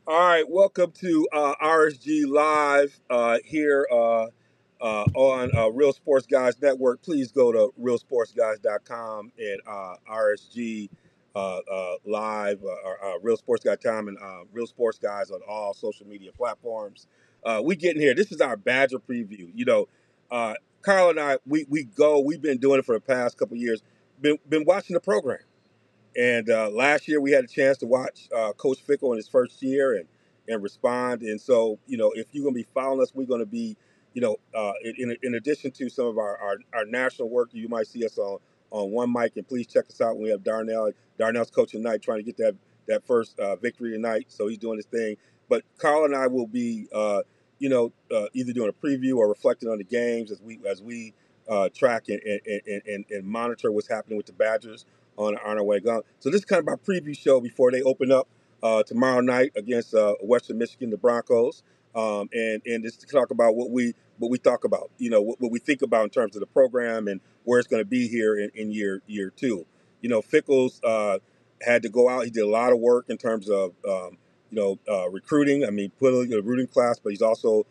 All right, welcome to RSG Live here on Real Sports Guys Network. Please go to realsportsguys.com and RSG Live, Real Sports Guy Time, and Real Sports Guys on all social media platforms. We getting here. This is our Badger preview. Carl and I, we've been doing it for the past couple of years. Been watching the program. And last year we had a chance to watch Coach Fickell in his first year and respond. And so, if you're going to be following us, we're going to be, in addition to some of our national work, you might see us on one mic. And please check us out when we have Darnell. Darnell's coaching tonight, trying to get that first victory tonight. So he's doing his thing. But Carl and I will be, either doing a preview or reflecting on the games as we track and monitor what's happening with the Badgers on our way down. So this is kind of our preview show before they open up tomorrow night against Western Michigan, the Broncos, and just to talk about what we talk about, what we think about in terms of the program and where it's going to be here in year two. Fickell's had to go out. He did a lot of work in terms of recruiting. I mean, put a recruiting class, but he's also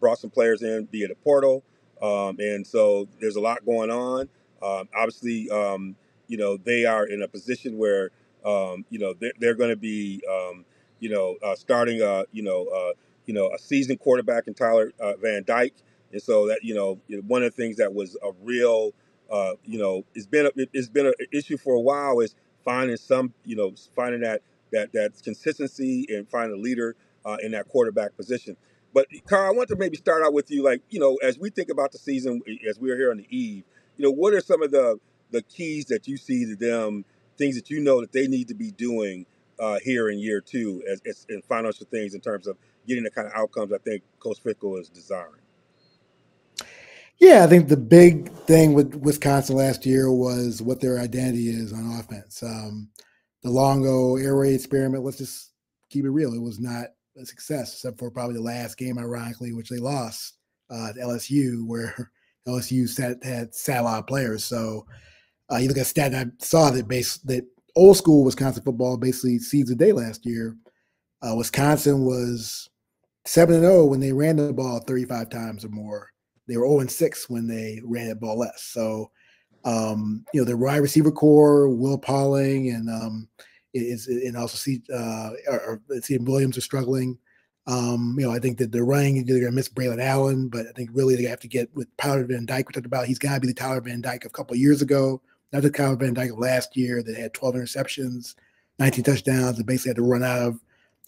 brought some players in via the portal, and so there's a lot going on. Obviously. They are in a position where, they're going to be, starting a seasoned quarterback in Tyler Van Dyke. And so that, one of the things that was a real, it's been an issue for a while is finding finding that consistency and finding a leader in that quarterback position. But Carl, I want to maybe start out with you, as we think about the season, as we're here on the eve, what are some of the keys that you see to them, things that that they need to be doing here in year two as in financial things in terms of getting the kind of outcomes I think Coach Fickell is desiring? Yeah, I think the big thing with Wisconsin last year was what their identity is on offense. The Longo air raid experiment, let's just keep it real, it was not a success, except for probably the last game, ironically, which they lost at LSU, where LSU had sat a lot of players. So you look at a stat, and I saw that old school Wisconsin football basically seized the day last year. Wisconsin was 7-0 when they ran the ball 35 times or more. They were 0-6 when they ran the ball less. So, the wide receiver core, Will Pauling, and also see Williams are struggling. I think that they're running, they're going to miss Braylon Allen, but I think really they have to get with Tyler Van Dyke. We talked about he's got to be the Tyler Van Dyke of a couple of years ago, not the Tyler Van Dyke of last year that had 12 interceptions, 19 touchdowns, and basically had to run out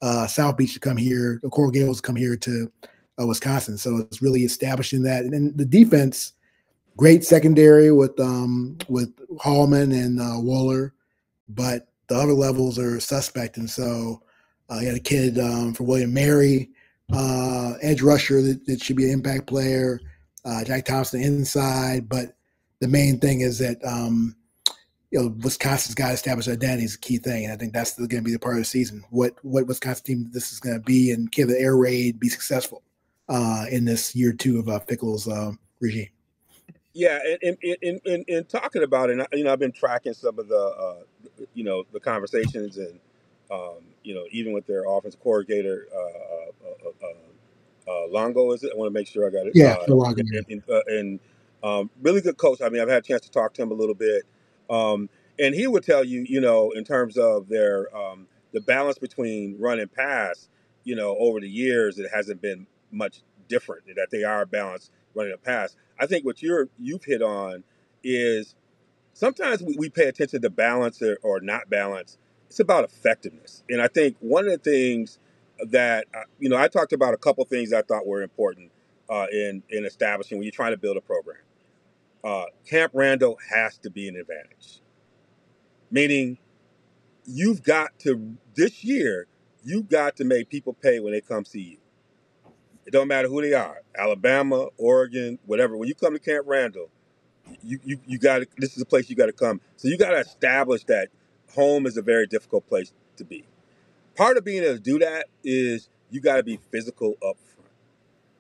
of South Beach to come here, Coral Gables to come here to Wisconsin. So it's really establishing that. And then the defense, great secondary with Hallman and Waller, but the other levels are suspect. And so you had a kid for William Mary, edge rusher that should be an impact player, Jack Thompson inside. But the main thing is that Wisconsin's got to establish identity is a key thing, and I think that's going to be the part of the season. What Wisconsin team this is going to be, and can the air raid be successful in this year two of Fickell's regime? Yeah, and talking about it, I've been tracking some of the conversations, and even with their offensive coordinator, Longo, is it? I want to make sure I got it. Yeah, really good coach. I mean, I've had a chance to talk to him a little bit, and he would tell you, in terms of their the balance between run and pass, over the years, it hasn't been much different. That they are balanced running and pass. I think what you've hit on is sometimes we pay attention to balance or not balance. It's about effectiveness, and I think one of the things that I talked about a couple things I thought were important in establishing when you're trying to build a program. Camp Randall has to be an advantage, meaning this year you've got to make people pay when they come see you. It don't matter who they are, Alabama, Oregon, whatever. When you come to Camp Randall, you got to. This is a place you got to come. So you got to establish that home is a very difficult place to be. Part of being able to do that is you got to be physical up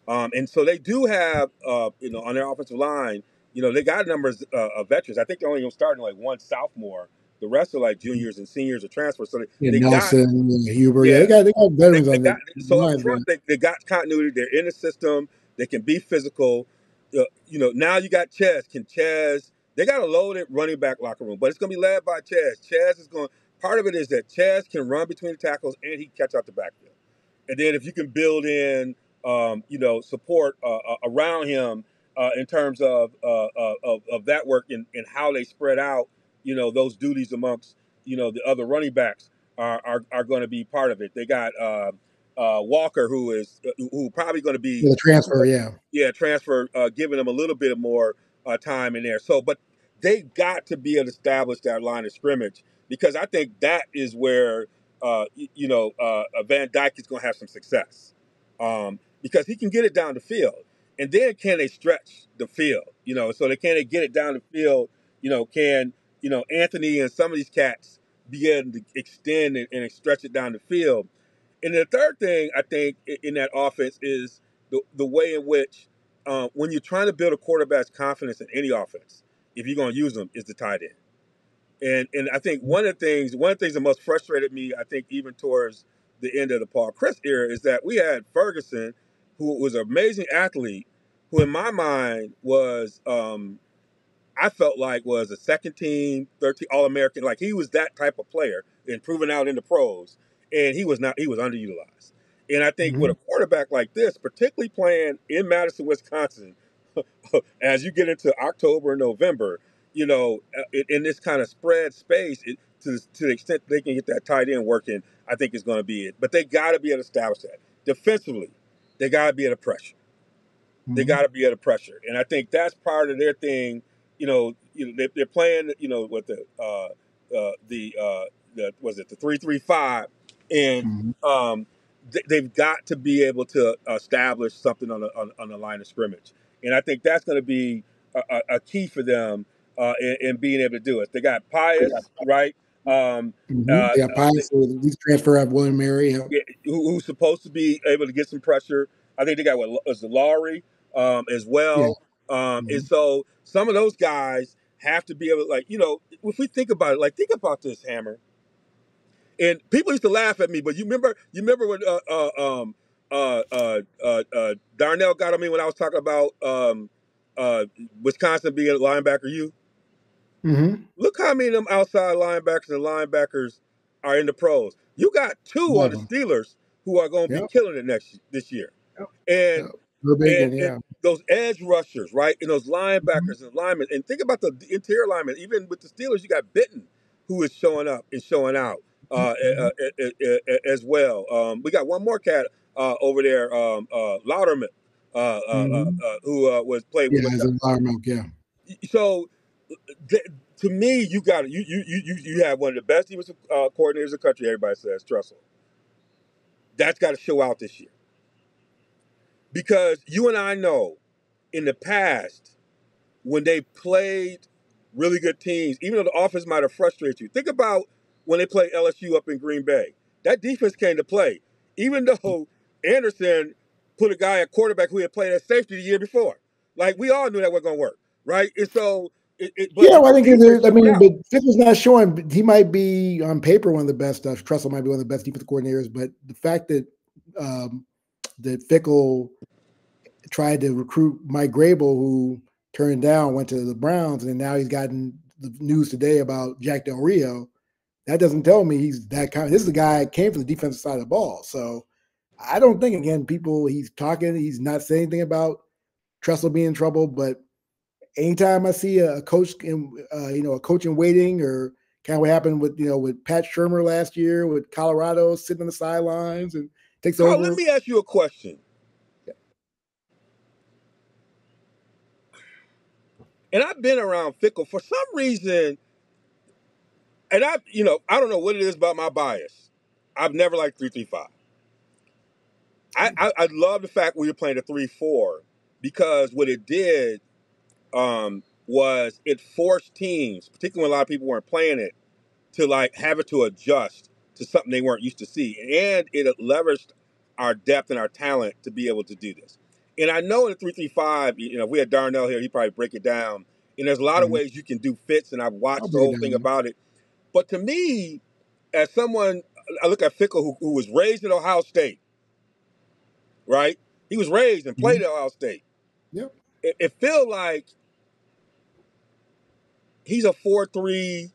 front. And so they do have, on their offensive line, they got numbers of veterans. I think they're only starting like one sophomore The rest are like juniors and seniors or transfers. So Yeah, they got Nelson, Huber. Yeah, yeah. they got veterans They on got the so up lines, but front. They got continuity. They're in the system. They can be physical. Now you got Chaz. Can Chaz? They got a loaded running back locker room, but it's going to be led by Chaz. Chaz is going. Part of it is that Chaz can run between the tackles and he can catch out the backfield. And then if you can build in, support around him in terms of that work and how they spread out, those duties amongst, the other running backs are going to be part of it. They got Walker, who probably going to be, yeah, the transfer, yeah. yeah, transfer, giving them a little bit of more time in there. So, but they got to be able to establish that line of scrimmage because I think that is where Van Dyke is going to have some success because he can get it down the field, and then can they stretch the field? So they get it down the field? Can Anthony and some of these cats be able to extend and stretch it down the field? And the third thing I think in that offense is the way in which when you're trying to build a quarterback's confidence in any offense, if you're going to use them, is the tight end. And I think one of the things that most frustrated me, I think even towards the end of the Paul Chris era, is that we had Ferguson, who was an amazing athlete, who in my mind was I felt like was a second team, 13 All American. Like he was that type of player and proven out in the pros. And he was not, he was underutilized. And I think with Mm-hmm. a quarterback like this, particularly playing in Madison, Wisconsin, as you get into October and November, in this kind of spread space, to the extent they can get that tight end working, I think is going to be it. But they got to be able to establish that. Defensively, they got to be able to pressure. They Mm-hmm. got to be able to pressure, and I think that's part of their thing. They're playing. With the was it the 3-3-5, and Mm-hmm. they've got to be able to establish something on the line of scrimmage, and I think that's going to be a key for them in being able to do it. They got Pius, right? Um, Mm-hmm. uh, Yeah, Pies, so these transfer of William Mary. Yeah. yeah, who's supposed to be able to get some pressure. I think they got what is the Lowry as Yeah. well. And Mm-hmm. so some of those guys have to be able to, if we think about it, think about this, Hammer. And people used to laugh at me, but you remember when Darnell got on me when I was talking about Wisconsin being a linebacker U? Mm-hmm. Look how many of them outside linebackers and linebackers are in the pros. You got two on Love the them. Steelers who are going to be Yep. killing it this year, Yep. Yep. and Burbank and and and yeah. those edge rushers, right, and those Mm-hmm. linebackers and linemen. And think about the interior linemen. Even with the Steelers, you got Benton, who is showing up and showing out Mm-hmm. as well. We got one more cat over there, Louderman, Mm-hmm. who was played Yeah, with as a lot of milk. Yeah. so th- to me, you got it. You have one of the best defensive coordinators in the country. Everybody says Tressel. That's got to show out this year because you and I know in the past when they played really good teams, even though the offense might have frustrated you. Think about when they played LSU up in Green Bay. That defense came to play, even though Anderson put a guy at quarterback who had played at safety the year before. Like we all knew that wasn't going to work, right? And so, Yeah, but well, the I think defense I showed mean, out. but Fickell's not showing. But he might be on paper one of the best. Tressel might be one of the best defensive coordinators. But the fact that um, that Fickell tried to recruit Mike Grable, who turned down, went to the Browns, and now he's gotten the news today about Jack Del Rio. That doesn't tell me he's that kind. This is a guy that came from the defensive side of the ball. So I don't think again, he's talking. He's not saying anything about Tressel being in trouble, but anytime I see a coach in, a coach in waiting, or kind of what happened with Pat Shermer last year with Colorado sitting on the sidelines and takes Carl, let over. me ask you a question. And I've been around Fickle for some reason, and I don't know what it is about my bias. I've never liked 3-3-5. I love the fact we were playing a 3-4 because what it did was it forced teams, particularly when a lot of people weren't playing it, to have it to adjust to something they weren't used to see, and it leveraged our depth and our talent to be able to do this. And I know in the 3-3-5, if we had Darnell here, he'd probably break it down. And there's a lot of Mhm. ways you can do fits, and I've I'll watched the break whole it thing down. about it. But to me, as someone, I look at Fickell, who was raised at Ohio State, right? He was raised and played at Ohio State. Yep. It feels like he's a 4-3,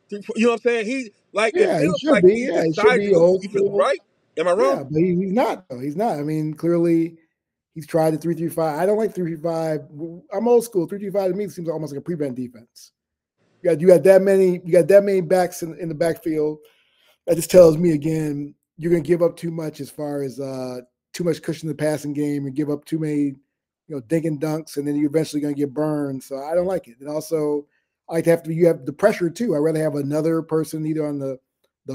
you know what I'm saying? It Yeah, he feels should like be. he Yeah, he should decided to be go old defense, school. right? Am I wrong? Yeah, but he's not though. He's not. I mean, clearly he's tried the 3-3-5. I don't like 3-3-5. I'm old school. 3-3-5 to me seems almost like a prevent defense. You got that many backs in the backfield. That just tells me again, you're gonna give up too much as far as too much cushion in the passing game. You give up too many, dink and dunks, and then you're eventually gonna get burned. So I don't like it. And also I like to you have the pressure too. I'd rather have another person either on the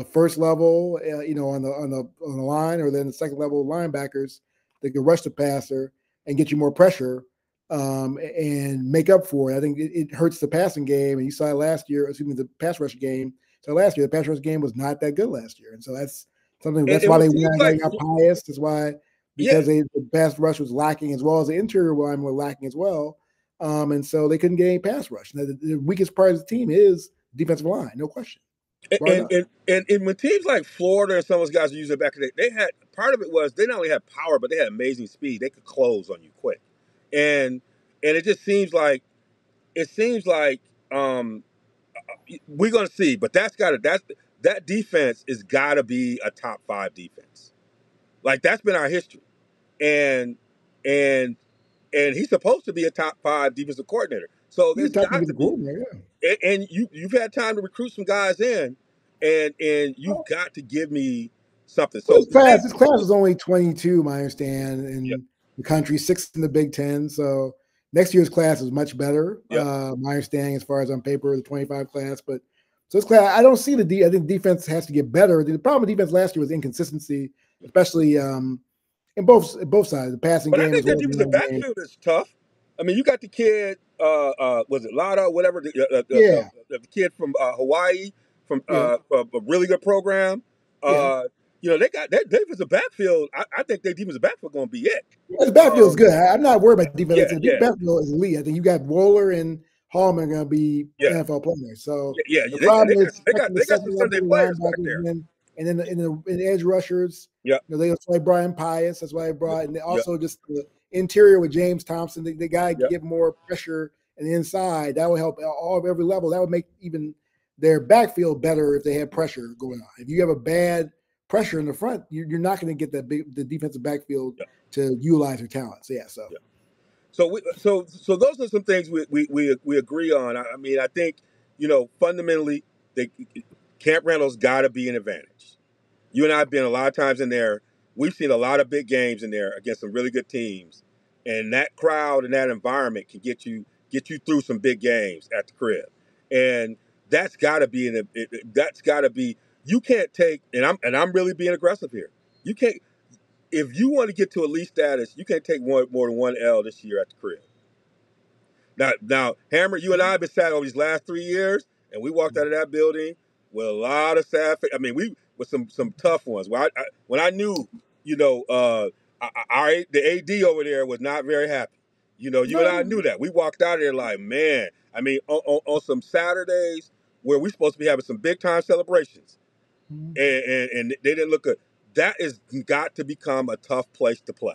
first level, on the line, or then the second level linebackers that can rush the passer and get you more pressure and make up for it. I think it hurts the passing game. And you saw it last year, the pass rush game. So last year, the pass rush game was not that good last year. And so that's something, that's And why what they seems went like, and got Pius. That's why, yeah, because the pass rush was lacking as well as the interior line were lacking as well. And so they couldn't get any pass rush. Now, the weakest part of the team is defensive line, no question. Brought it and, up. and when teams like Florida and some of those guys were using it back in the day, they had, part of it was they not only had power, but they had amazing speed. They could close on you quick. And it just seems like um, we're gonna see, but that defense is gotta be a top 5 defense. Like that's been our history. And and and he's supposed to be a top 5 defensive coordinator. So He's a there's tough got to defensive be, coordinator, yeah. and you've had time to recruit some guys in, and you've Well, got to give me something. Well, So the same. This class is only 22, I understand, Yep. in the country, 6 in the Big Ten. So next year's class is much better, Yep. my understanding, as far as on paper, the 25 class. But so this class, I don't see I think defense has to get better. The problem with defense last year was inconsistency, especially in both sides, the passing But I game think as well their as the defensive running game. backfield is tough. I mean, you got the kid, was it Lada, whatever, Yeah, the kid from Hawaii, from yeah, a really good program. yeah. Uh, they got their defensive backfield. I think their defensive backfield going to be it. Yeah, the backfield's good. I'm not worried about defense. Yeah, The yeah, backfield is elite. I think you got Wohler and Hallman going to be yeah, NFL players. So yeah, the yeah. problem is protecting the They got some second level Sunday players back linebackers, there. and then in the edge rushers. Yep, That's why Brian Pius. That's why I brought, and yep, also just the interior with James Thompson. The guy yep. get more pressure in the inside. That would help every level. That would make even their backfield better if they had pressure going on. If you have a bad pressure in the front, you're not going to get the defensive backfield Yep. to utilize their talents. So, yeah, so. Yep. So those are some things we agree on. I mean, I think fundamentally, Camp Randall's got to be an advantage. You and I have been a lot of times in there. We've seen a lot of big games in there against some really good teams, and that crowd and that environment can get you through some big games at the crib. And that's got to be that's got to be. You can't take, and I'm really being aggressive here. You can't, if you want to get to elite status, you can't take more than one L this year at the crib. Now, Hammer, you and I have been sat over these last 3 years, and we walked out of that building with a lot of sad. I mean, we with some tough ones. When I knew, the AD over there was not very happy. You and I knew that. We walked out of there like, man. I mean, on some Saturdays where we're supposed to be having some big time celebrations, and they didn't look good. That is got to become a tough place to play.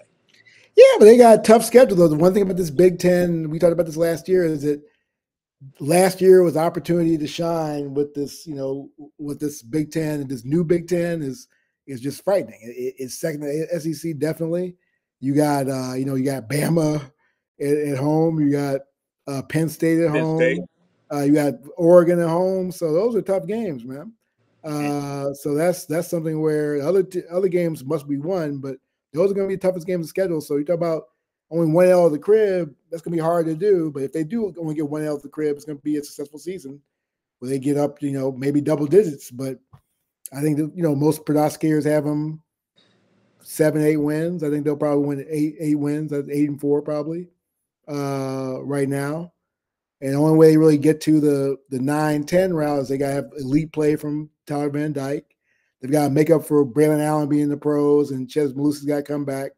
Yeah, but they got a tough schedule, though. The one thing about this Big Ten, we talked about this last year, is that last year was opportunity to shine with this, with this Big Ten, and this new Big Ten is just frightening. It's second to SEC, definitely. You got you got Bama at home, you got Penn State at Penn State. home, you got Oregon at home. So those are tough games, man. So that's something where other games must be won, but those are going to be the toughest games to schedule. So you talk about only one L of the crib, that's going to be hard to do. But if they do only get one L of the crib, it's going to be a successful season where they get up, maybe double digits. But I think that, most prognosticators have them 7-8 wins. I think they'll probably win eight wins. That's 8-4 probably right now. And the only way they really get to the 9-10 route is they got to have elite play from Tyler Van Dyke. They've got to make up for Braylon Allen being in the pros, and Ches Malusa's got to come back.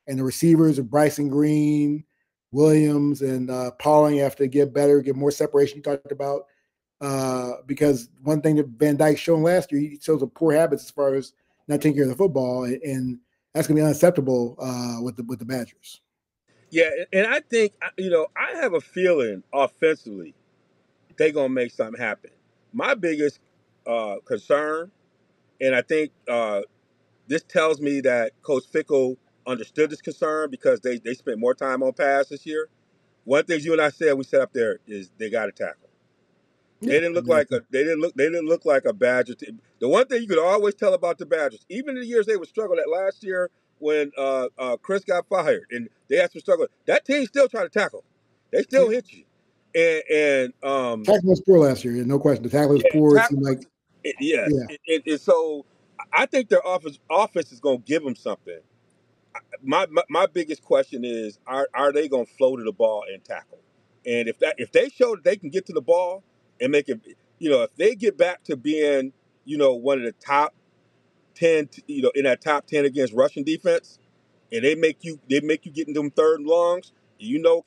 And the receivers of Bryson Green, Williams, and Pauling have to get better, get more separation. You talked about because one thing that Van Dyke's shown last year, he shows a poor habits as far as not taking care of the football, and that's going to be unacceptable with the Badgers. Yeah, and I think I have a feeling offensively they're gonna make something happen. My biggest concern, and I think this tells me that Coach Fickell understood this concern because they spent more time on pass this year. One thing you and I said we set up there is they got to tackle. They Yeah, didn't look like they didn't look like a Badger team. The one thing you could always tell about the Badgers, even in the years they were struggling, that last year when Chris got fired and they had to struggle, that team still trying to tackle. They still hit you. And tackling was poor last year, no question. The tackling was yeah, poor. It seemed like so I think their offense is going to give them something. My biggest question is are they going to flow to the ball and tackle? And if they show that they can get to the ball and make it, if they get back to being one of the top 10, in that top 10 against rushing defense, and they make you get in them third and longs,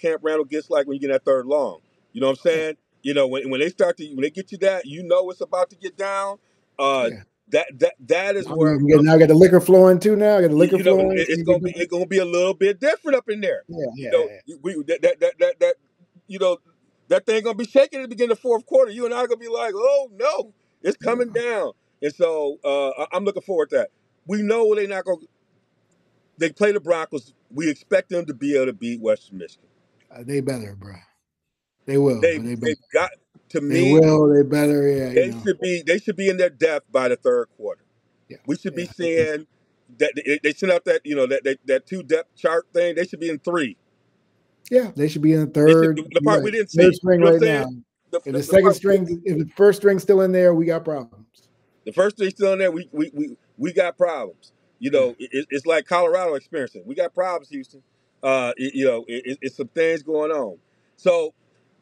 Camp Randall gets like when you get that third long. You know what I'm saying? When they get you that, it's about to get down. That is where now I got the liquor flowing too. Now I got the liquor flowing. it's gonna be a little bit different up in there. That thing gonna be shaking at the beginning of the fourth quarter. You and I are gonna be like, oh no, it's coming down. And so I'm looking forward to that. We know they're not gonna. They play the Broncos. We expect them to be able to beat Western Michigan. They better, bro. They will. They've got to me. They will. They better. Yeah. They should be in their depth by the third quarter. Yeah. We should be seeing that they sent out that that 2 depth chart thing. They should be in 3. Yeah, they should be in the third. The part we didn't see. Third string right now. If the second string, if the first string's still in there, we got problems. The first string's still in there, we got problems. It's like Colorado experiencing. We got problems, Houston. It's some things going on. So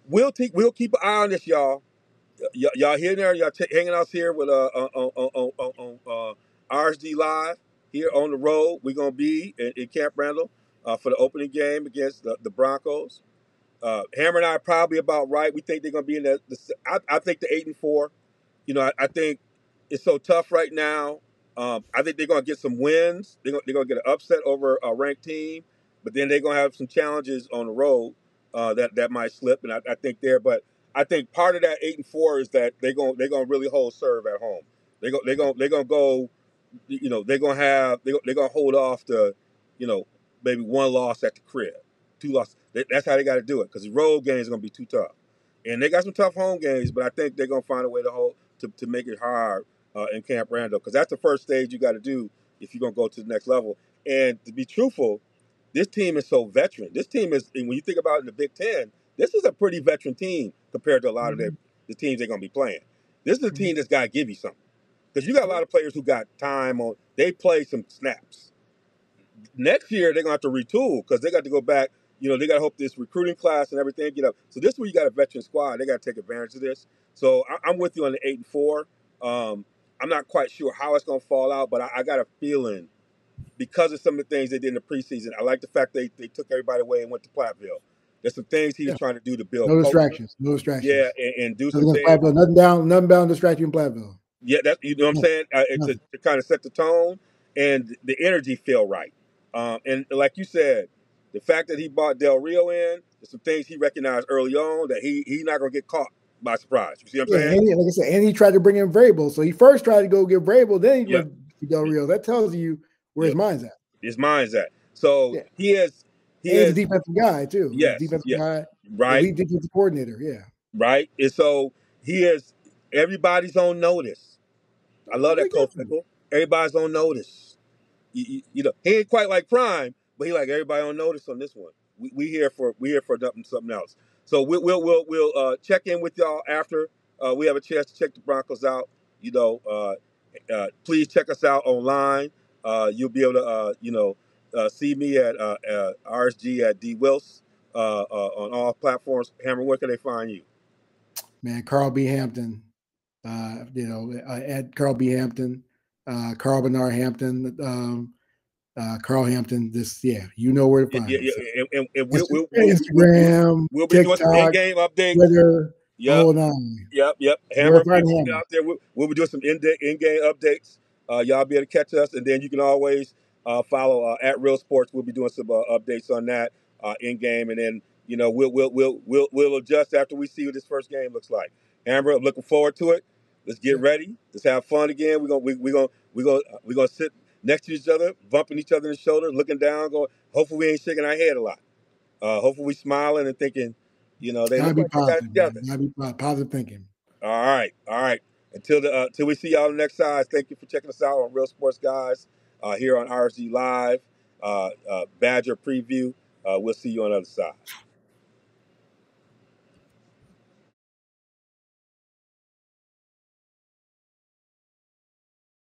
we'll keep an eye on this, y'all. Y'all here there? Y'all hanging out here with on RSG Live here on the road. We're gonna be in Camp Randall for the opening game against the Broncos. Hammer and I are probably about right. We think they're gonna be in I think the 8-4. I think it's so tough right now. I think they're gonna get some wins. They're gonna get an upset over a ranked team, but then they're gonna have some challenges on the road that might slip. And I think but I think part of that 8-4 is that they're gonna really hold serve at home. They're gonna go. They're gonna hold off to, maybe 1 loss at the crib, 2 losses. That's how they got to do it because the road games are gonna be too tough, and they got some tough home games. But I think they're gonna find a way to make it hard in Camp Randall because that's the first stage you got to do if you're gonna go to the next level. And to be truthful, this team is so veteran. This team is, and when you think about it in the Big Ten, this is a pretty veteran team compared to a lot of the teams they're going to be playing. This is a team that's got to give you something because you got a lot of players who got time on. They play some snaps. Next year they're going to have to retool because they got to go back. They got to hope this recruiting class and everything get up. So this is where you got a veteran squad. They got to take advantage of this. So I'm with you on the 8-4. I'm not quite sure how it's going to fall out, but I got a feeling because of some of the things they did in the preseason. I like the fact they took everybody away and went to Platteville. There's some things he was trying to do to build. No distractions. No distractions. Yeah, and do some things. Nothing bound distraction in Platteville. Yeah, that's what I'm saying. To kind of set the tone and the energy feel right. And like you said, the fact that he brought Del Rio in, there's some things he recognized early on that he's not going to get caught by surprise. You see what I'm saying? Like I said, and he tried to bring in Vrabel. So he first tried to go get Vrabel, then he went to Del Rio. That tells you where his mind's at. His mind's at. So he is. He's a defensive guy too. Yes, defensive guy, right? Elite defensive coordinator. Yeah, right. And so he is. Everybody's on notice. I love that Coach Fickell. Everybody's on notice. He ain't quite like Prime, but he like everybody on notice on this one. We here for something else. So we'll check in with y'all after we have a chance to check the Broncos out. Please check us out online. You'll be able to see me at RSG at D Wils on all platforms. Hammer, where can they find you? Man, Carl B. Hampton. At Carl B. Hampton, Carl Bernard Hampton, Carl Hampton. You know where to find us. And Instagram, we'll be TikTok, doing some in-game updates. Twitter. Yep. Oh no, Yep. we're Hammer, right we'll be Hammer. out there. We'll be doing some in-game updates. Y'all be able to catch us, and then you can always follow at Real Sports. We'll be doing some updates on that in-game, and then we'll adjust after we see what this first game looks like. Hammer, I'm looking forward to it. Let's get Yeah, ready. Let's have fun again. We're gonna sit next to each other, bumping each other in the shoulder, looking down, going. Hopefully, we ain't shaking our head a lot. Hopefully, we smiling and thinking, they gotta look be like they got it positive, man. together. Gotta be positive thinking. All right. Until we see y'all on the next side. Thank you for checking us out on Real Sports Guys here on RSG Live, Badger Preview. We'll see you on the other side.